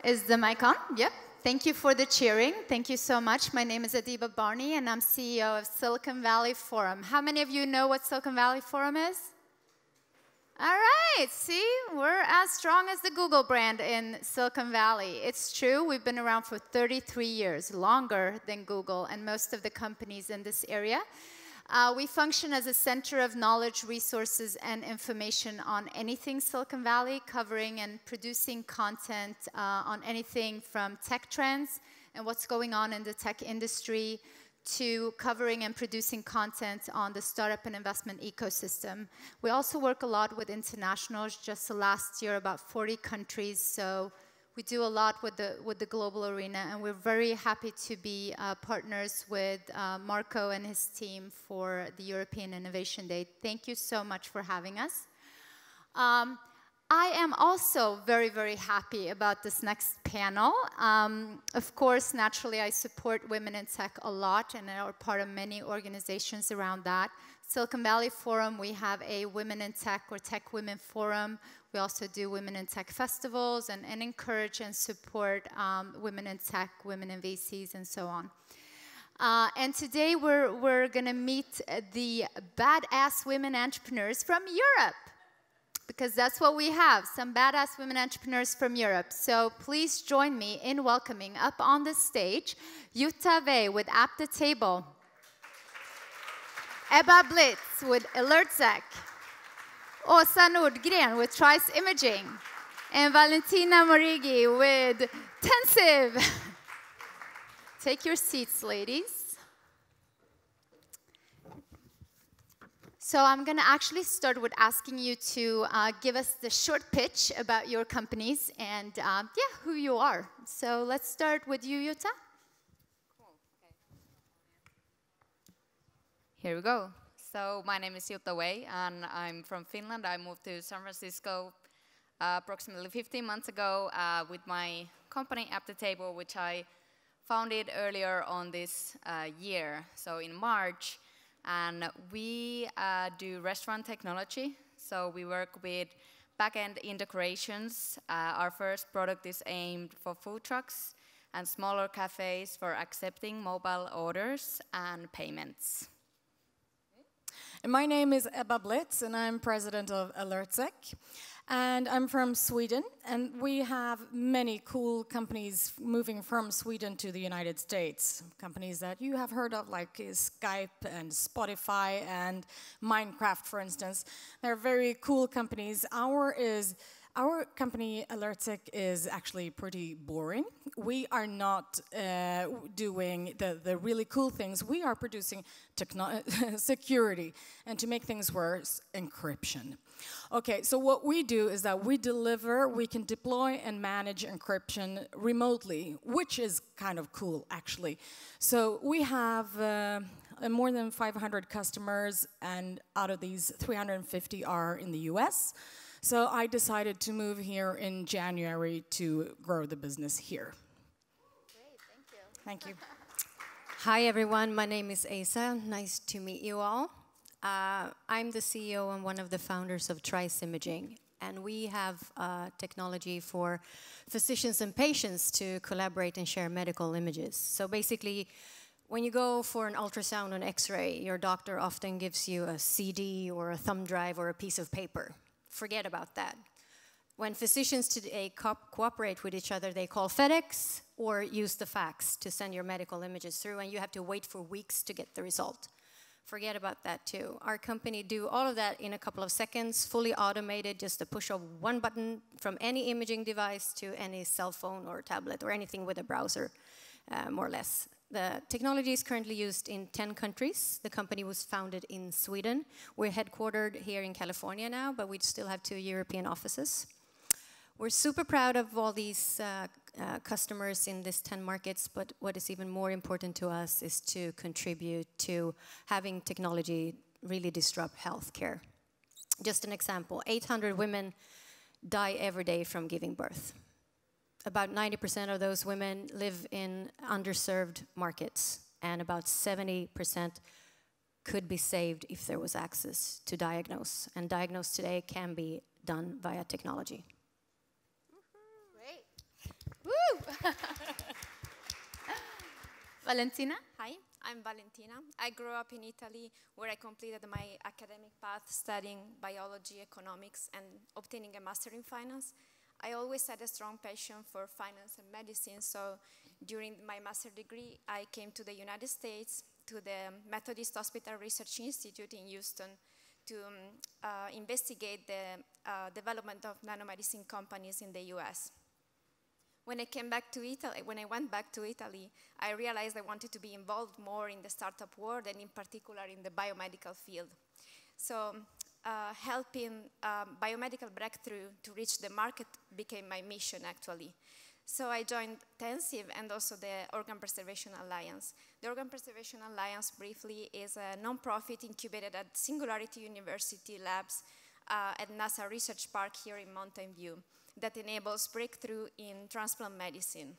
Is the mic on? Yep. Thank you for the cheering. Thank you so much. My name is Adiba Barney, and I'm CEO of Silicon Valley Forum. How many of you know what Silicon Valley Forum is? All right, see, we're as strong as the Google brand in Silicon Valley. It's true, we've been around for 33 years, longer than Google and most of the companies in this area. We function as a center of knowledge, resources, and information on anything Silicon Valley, covering and producing content on anything from tech trends and what's going on in the tech industry, to covering and producing content on the startup and investment ecosystem. We also work a lot with internationals. Just last year, about 40 countries. So we do a lot with the global arena, and we're very happy to be partners with Marco and his team for the European Innovation Day. Thank you so much for having us. I am also very, very happy about this next panel. Of course, naturally, I support women in tech a lot, and are part of many organizations around that. Silicon Valley Forum, we have a Women in Tech or Tech Women Forum. We also do Women in Tech festivals and encourage and support women in tech, women in VCs, and so on. And today we're going to meet the badass women entrepreneurs from Europe, because that's what we have, some badass women entrepreneurs from Europe. So please join me in welcoming up on the stage Jutta with Appthetable, Ebba Blitz with Alertsec, Nordgren with Trice Imaging, and Valentina Morigi with Tensive. Take your seats, ladies. So I'm going to actually start with asking you to give us the short pitch about your companies and yeah, who you are. So let's start with you, Jutta. Cool. Okay. Here we go. So my name is Jutta, and I'm from Finland. I moved to San Francisco approximately 15 months ago with my company Appthetable, which I founded earlier on this year, so in March. And we do restaurant technology, so we work with back-end integrations. Our first product is aimed for food trucks and smaller cafes for accepting mobile orders and payments. And my name is Ebba Blitz, and I'm president of Alertsec. And I'm from Sweden, and we have many cool companies moving from Sweden to the United States. Companies that you have heard of, like Skype and Spotify and Minecraft, for instance. They're very cool companies. Our company, Alertsec, is actually pretty boring. We are not doing the really cool things. We are producing security, and to make things worse, encryption. Okay, so what we do is that we can deploy and manage encryption remotely, which is kind of cool, actually. So we have more than 500 customers, and out of these, 350 are in the US. So I decided to move here in January to grow the business here. Great, thank you. Thank you. Hi everyone, my name is Asa. Nice to meet you all. I'm the CEO and one of the founders of Trice Imaging, and we have technology for physicians and patients to collaborate and share medical images. So basically, when you go for an ultrasound or an X-ray, your doctor often gives you a CD or a thumb drive or a piece of paper. Forget about that. When physicians today cooperate with each other, they call FedEx or use the fax to send your medical images through, and you have to wait for weeks to get the result. Forget about that too. Our company do all of that in a couple of seconds, fully automated, just a push of one button from any imaging device to any cell phone or tablet or anything with a browser, more or less. The technology is currently used in 10 countries. The company was founded in Sweden. We're headquartered here in California now, but we still have 2 European offices. We're super proud of all these customers in these 10 markets, but what is even more important to us is to contribute to having technology really disrupt healthcare. Just an example, 800 women die every day from giving birth. About 90% of those women live in underserved markets, and about 70% could be saved if there was access to diagnose. And diagnose today can be done via technology. Great. Woo! Valentina? Hi, I'm Valentina. I grew up in Italy where I completed my academic path studying biology, economics, and obtaining a master in finance. I always had a strong passion for finance and medicine, so during my master degree, I came to the United States, to the Methodist Hospital Research Institute in Houston to investigate the development of nanomedicine companies in the US. When I went back to Italy, I realized I wanted to be involved more in the startup world and in particular in the biomedical field. So helping biomedical breakthrough to reach the market became my mission actually. So I joined Tensive and also the Organ Preservation Alliance. The Organ Preservation Alliance, briefly, is a non-profit incubated at Singularity University Labs at NASA Research Park here in Mountain View that enables breakthrough in transplant medicine.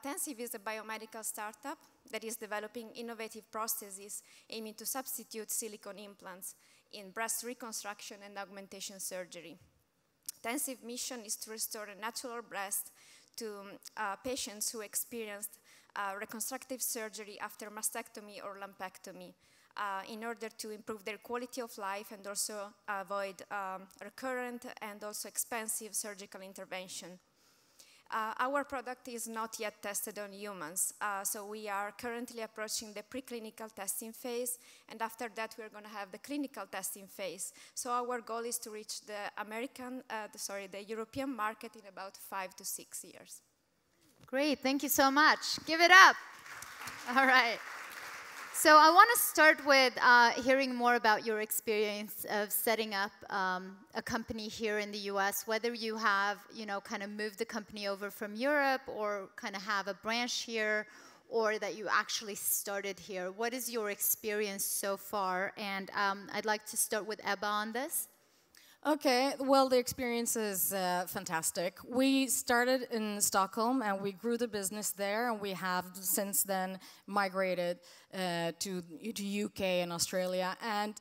Tensive is a biomedical startup that is developing innovative prostheses aiming to substitute silicone implants in breast reconstruction and augmentation surgery. Tensive mission is to restore a natural breast to patients who experienced reconstructive surgery after mastectomy or lumpectomy in order to improve their quality of life and also avoid recurrent and also expensive surgical intervention. Our product is not yet tested on humans, so we are currently approaching the preclinical testing phase, and after that we're going to have the clinical testing phase. So our goal is to reach the the European market in about 5 to 6 years. Great, thank you so much. Give it up. All right. So I want to start with hearing more about your experience of setting up a company here in the US, whether you have, kind of moved the company over from Europe or kind of have a branch here, or that you actually started here. What is your experience so far? And I'd like to start with Ebba on this. Okay, well, the experience is fantastic. We started in Stockholm and we grew the business there, and we have since then migrated to UK and Australia. And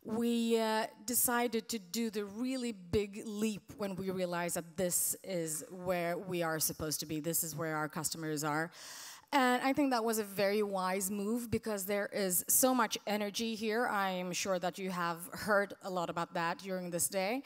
we decided to do the really big leap when we realized that this is where we are supposed to be. This is where our customers are. And I think that was a very wise move because there is so much energy here. I am sure that you have heard a lot about that during this day.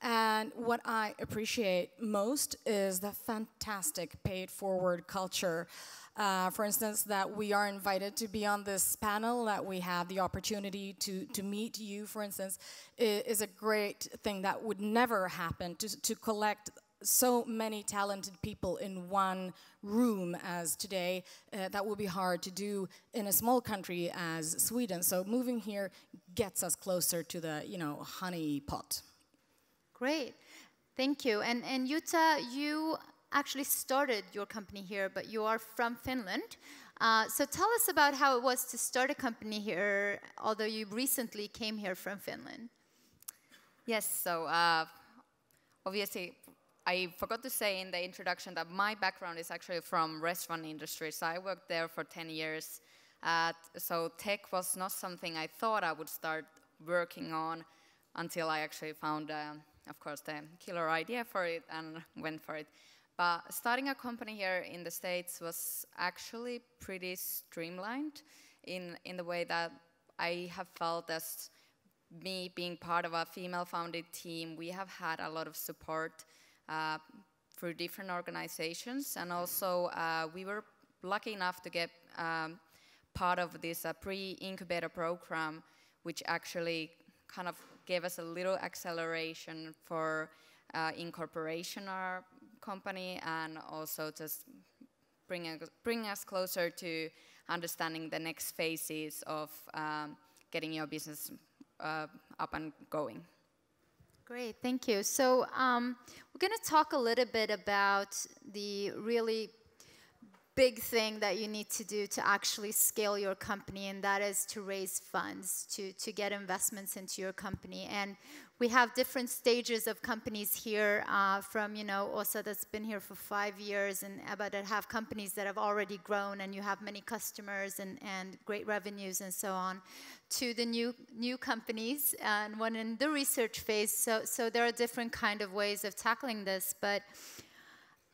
And what I appreciate most is the fantastic paid-forward culture. For instance, that we are invited to be on this panel, that we have the opportunity to meet you, for instance, is a great thing that would never happen, to collect so many talented people in one room as today. That will be hard to do in a small country as Sweden. So moving here gets us closer to the, honey pot. Great, thank you. And Jutta, you actually started your company here, but you are from Finland. So tell us about how it was to start a company here, although you recently came here from Finland. Yes, so obviously, I forgot to say in the introduction that my background is actually from restaurant industry, so I worked there for 10 years. So tech was not something I thought I would start working on until I actually found, of course, the killer idea for it and went for it. But starting a company here in the States was actually pretty streamlined in the way that I have felt as me being part of a female-founded team. We have had a lot of support through different organizations, and also we were lucky enough to get part of this pre-incubator program, which actually kind of gave us a little acceleration for incorporation our company, and also just bring us closer to understanding the next phases of getting your business up and going. Great, thank you. So we're going to talk a little bit about the really big thing that you need to do to actually scale your company, and that is to raise funds, to get investments into your company. And we have different stages of companies here, from, Åsa that's been here for 5 years, and Ebba that have companies that have already grown and you have many customers and great revenues and so on, to the new companies and one in the research phase. So there are different kind of ways of tackling this. But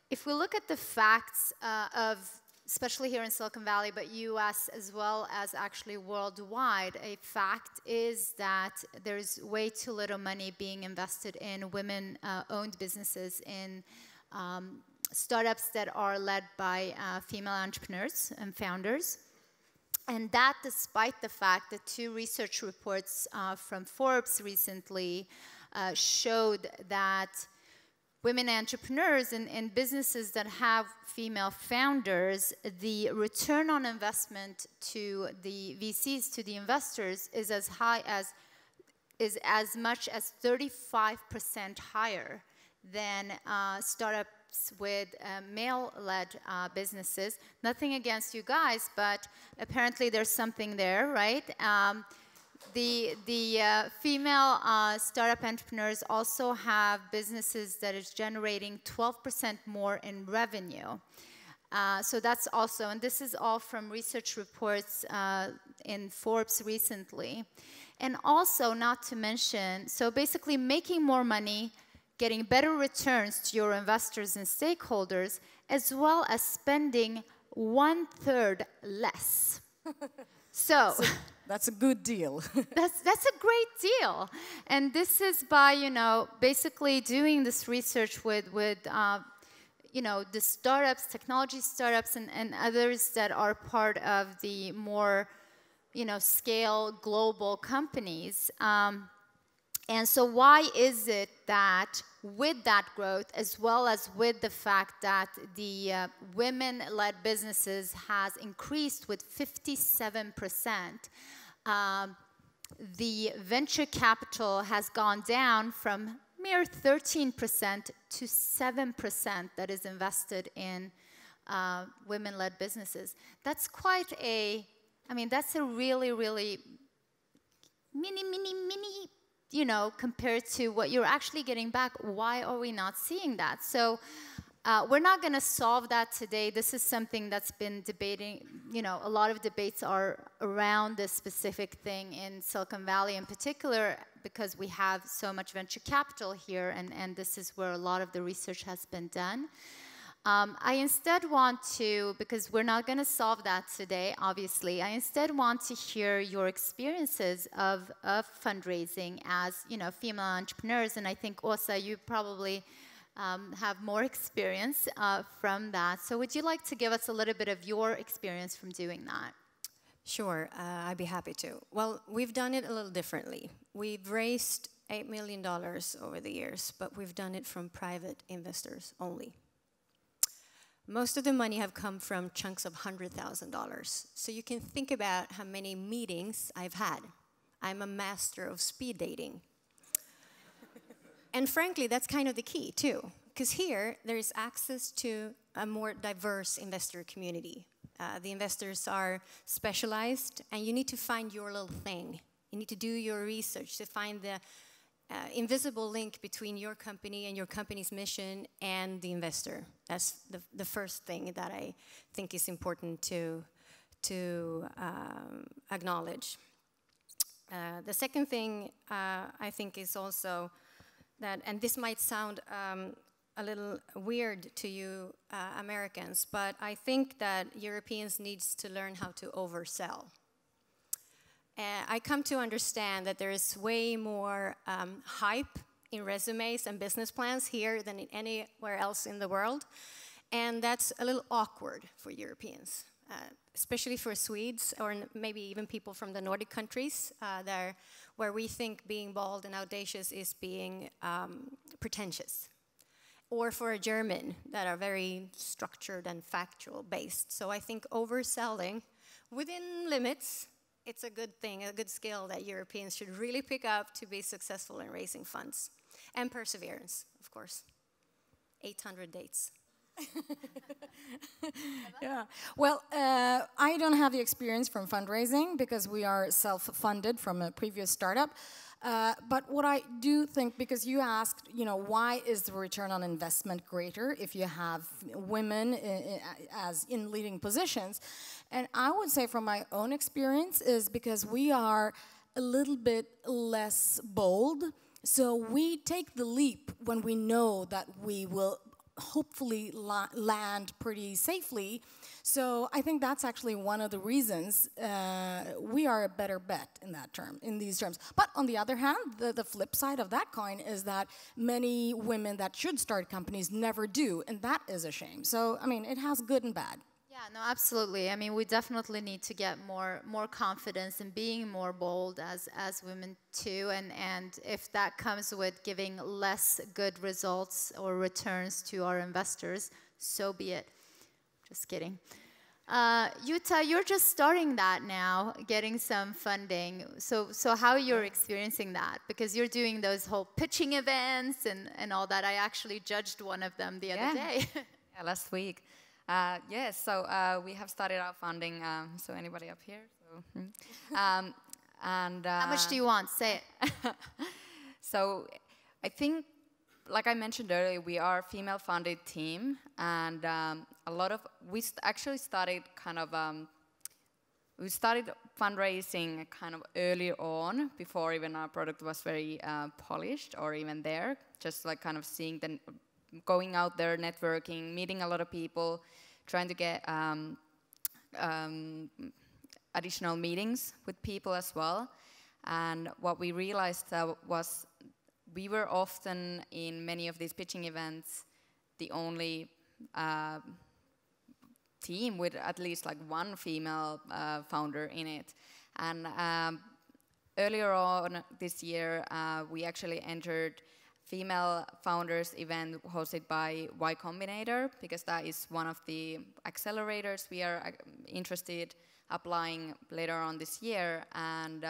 if we look at the facts of, especially here in Silicon Valley, but US as well as actually worldwide, a fact is that there's way too little money being invested in women-owned businesses, in startups that are led by female entrepreneurs and founders. And that despite the fact that 2 research reports from Forbes recently showed that women entrepreneurs and businesses that have female founders, the return on investment to the VCs, to the investors, is as high as, is as much as 35% higher than startups with male-led businesses. Nothing against you guys, but apparently there's something there, right? The female startup entrepreneurs also have businesses that is generating 12% more in revenue. So that's also, and this is all from research reports in Forbes recently. And also, not to mention, so basically making more money, getting better returns to your investors and stakeholders, as well as spending 1/3 less. So that's a good deal. that's a great deal. And this is by, you know, basically doing this research with you know, the startups, technology startups, and others that are part of the more, you know, scale global companies. And so why is it that with that growth, as well as with the fact that the women-led businesses has increased with 57%, the venture capital has gone down from mere 13% to 7% that is invested in women-led businesses? That's quite a, I mean, that's a really, really mini, you know, compared to what you're actually getting back. Why are we not seeing that? So we're not going to solve that today. This is something that's been debating, you know, a lot of debates are around this specific thing in Silicon Valley in particular, because we have so much venture capital here, and this is where a lot of the research has been done. I instead want to, because we're not going to solve that today, obviously, I instead want to hear your experiences of fundraising as, you know, female entrepreneurs. And I think, Åsa, you probably have more experience from that. So would you like to give us a little bit of your experience from doing that? Sure, I'd be happy to. Well, we've done it a little differently. We've raised $8 million over the years, but we've done it from private investors only. Most of the money have come from chunks of $100,000. So you can think about how many meetings I've had. I'm a master of speed dating. And frankly, that's kind of the key too, because here there is access to a more diverse investor community. The investors are specialized, and you need to find your little thing. You need to do your research to find the invisible link between your company and your company's mission and the investor. That's the first thing that I think is important to acknowledge. The second thing I think is also that, and this might sound a little weird to you Americans, but I think that Europeans needs to learn how to oversell. I come to understand that there is way more hype in resumes and business plans here than in anywhere else in the world. And that's a little awkward for Europeans, especially for Swedes, or maybe even people from the Nordic countries, where we think being bold and audacious is being pretentious. Or for a German, that are very structured and factual based. So I think overselling within limits, it's a good thing, a good skill that Europeans should really pick up to be successful in raising funds. And perseverance, of course. 800 dates. Yeah. Well, I don't have the experience from fundraising because we are self-funded from a previous startup. But what I do think, because you asked, you know, why is the return on investment greater if you have women in leading positions? And I would say from my own experience is because we are a little bit less bold. So we take the leap when we know that we will hopefully land pretty safely. So I think that's actually one of the reasons we are a better bet in these terms. But on the other hand, the flip side of that coin is that many women that should start companies never do, and that is a shame. So, I mean, it has good and bad. Yeah, no, absolutely. I mean, we definitely need to get more confidence in being more bold as women too, and if that comes with giving less good results or returns to our investors, so be it. Just kidding. Jutta, you're just starting that now, getting some funding. So how you're experiencing that? Because you're doing those whole pitching events and all that. I actually judged one of them the other day. Yeah, last week. Yes, so we have started our funding, so anybody up here? So, and how much do you want? Say it. So I think, like I mentioned earlier, we are a female-funded team, and a lot of, actually started kind of, we started fundraising kind of earlier on, before even our product was very polished or even there, just like kind of seeing the, going out there, networking, meeting a lot of people, trying to get additional meetings with people as well. And what we realized was we were often in many of these pitching events the only team with at least like one female founder in it. And earlier on this year, we actually entered female founders event hosted by Y Combinator, because that is one of the accelerators we are interested applying later on this year. And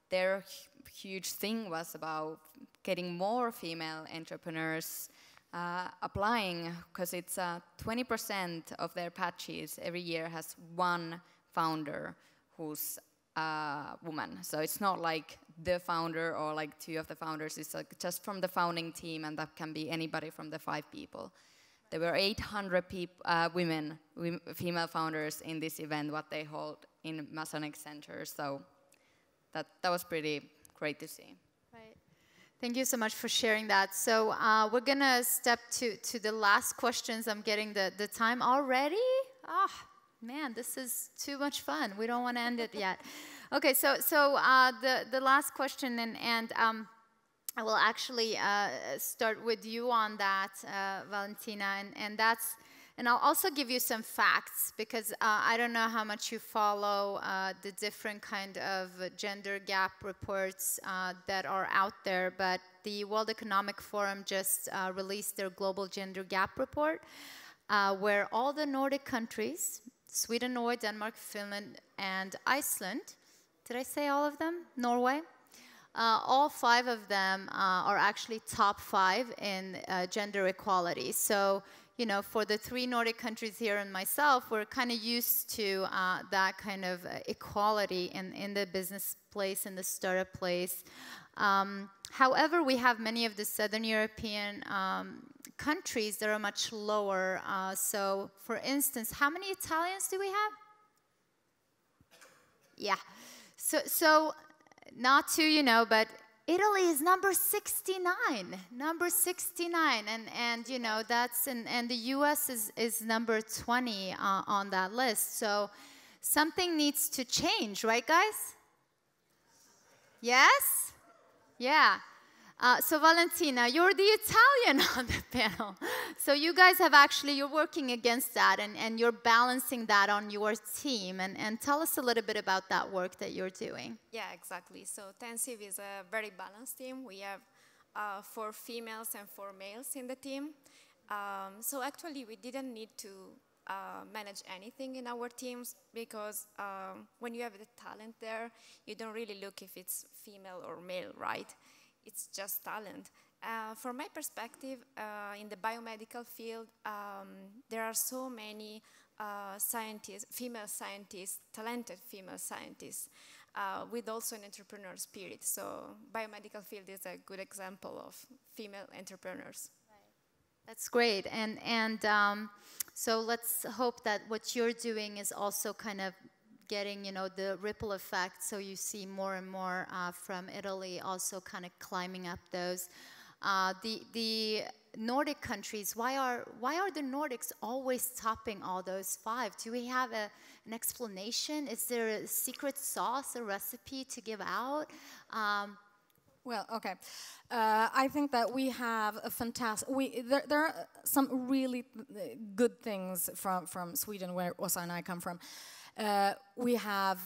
their huge thing was about getting more female entrepreneurs applying, because it's 20% of their patches every year has one founder who's a woman. So it's not like the founder or like two of the founders, it's like just from the founding team, and that can be anybody from the 5 people. There were 800 women, female founders in this event, what they hold in Masonic Center. So that was pretty great to see. Right. Thank you so much for sharing that. So we're gonna step to the last questions. I'm getting the time already. Ah, man, this is too much fun. We don't want to end it yet. Okay, so the last question, and I will actually start with you on that, Valentina, and that's, and I'll also give you some facts, because I don't know how much you follow the different kind of gender gap reports that are out there, but the World Economic Forum just released their Global Gender Gap Report, where all the Nordic countries, Sweden, Norway, Denmark, Finland, and Iceland, did I say all of them? Norway? All 5 of them are actually top 5 in gender equality. So, you know, for the 3 Nordic countries here and myself, we're kind of used to that kind of equality in the business place, in the startup place. However, we have many of the Southern European countries that are much lower. So, for instance, how many Italians do we have? Yeah. So not to, you know, but Italy is number 69, and you know, that's, and the US is number 20 on that list. So something needs to change, right, guys? Yes? Yeah. So Valentina, you're the Italian on the panel. So you guys have actually, you're working against that, and you're balancing that on your team. And tell us a little bit about that work that you're doing. Yeah, exactly. So Tensive is a very balanced team. We have 4 females and 4 males in the team. So actually, we didn't need to manage anything in our teams, because when you have the talent there, you don't really look if it's female or male, right? It's just talent. From my perspective, in the biomedical field, there are so many scientists, female scientists, talented female scientists, with also an entrepreneur spirit. So biomedical field is a good example of female entrepreneurs. Right. That's great. And so let's hope that what you're doing is also kind of getting, you know, the ripple effect, so you see more and more from Italy also kind of climbing up those the Nordic countries, why are the Nordics always topping all those 5? Do we have an explanation? Is there a secret sauce, a recipe to give out? Well, okay. I think that we have a fantastic. There are some really good things from Sweden, where Åsa and I come from. We have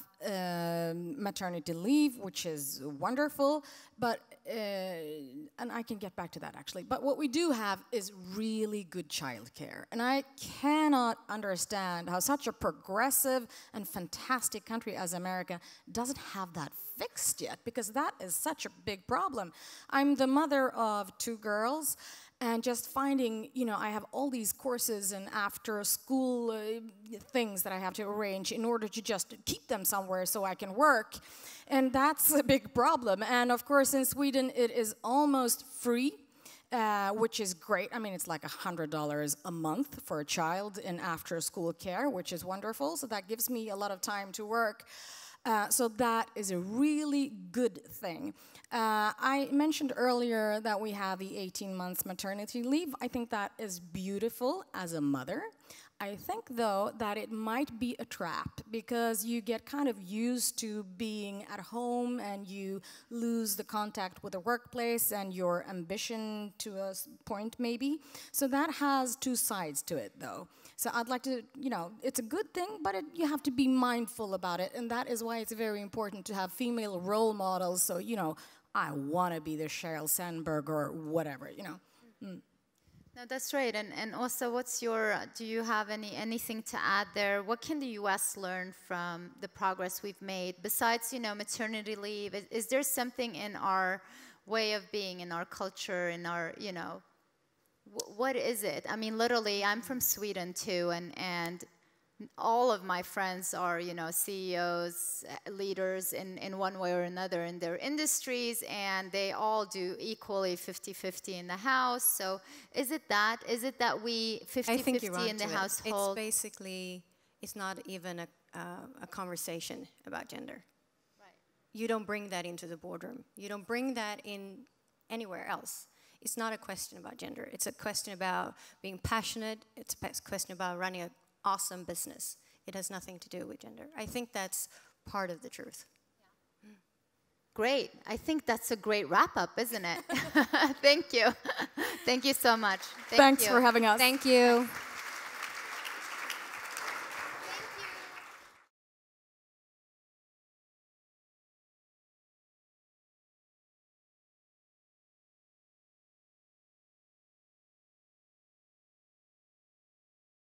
maternity leave, which is wonderful, but and I can get back to that actually. But what we do have is really good childcare, and I cannot understand how such a progressive and fantastic country as America doesn't have that fixed yet, because that is such a big problem. I'm the mother of 2 girls. And just finding, you know, I have all these courses and after school things that I have to arrange in order to just keep them somewhere so I can work. And that's a big problem. And of course, in Sweden, it is almost free, which is great. I mean, it's like $100 a month for a child in after school care, which is wonderful. So that gives me a lot of time to work. So that is a really good thing. I mentioned earlier that we have the 18 months maternity leave. I think that is beautiful as a mother. I think, though, that it might be a trap, because you get kind of used to being at home and you lose the contact with the workplace and your ambition to a point, maybe. So that has 2 sides to it, though. So I'd like to, you know, it's a good thing, but you have to be mindful about it. And that is why it's very important to have female role models. So, you know, I want to be the Sheryl Sandberg or whatever, you know. Mm. No, that's right. And also, what's your, do you have anything to add there? What can the US learn from the progress we've made? Besides, you know, maternity leave, is there something in our way of being, in our culture, in our, you know, what is it? I mean, literally, I'm from Sweden too, and all of my friends are, you know, CEOs, leaders in one way or another in their industries, and they all do equally 50-50 in the house. So is it that we 50-50 in the household? It's basically, it's not even a conversation about gender. Right. You don't bring that into the boardroom. You don't bring that in anywhere else. It's not a question about gender. It's a question about being passionate. It's a question about running an awesome business. It has nothing to do with gender. I think that's part of the truth. Yeah. Great. I think that's a great wrap-up, isn't it? Thank you. Thank you so much. Thanks for having us. Thank you.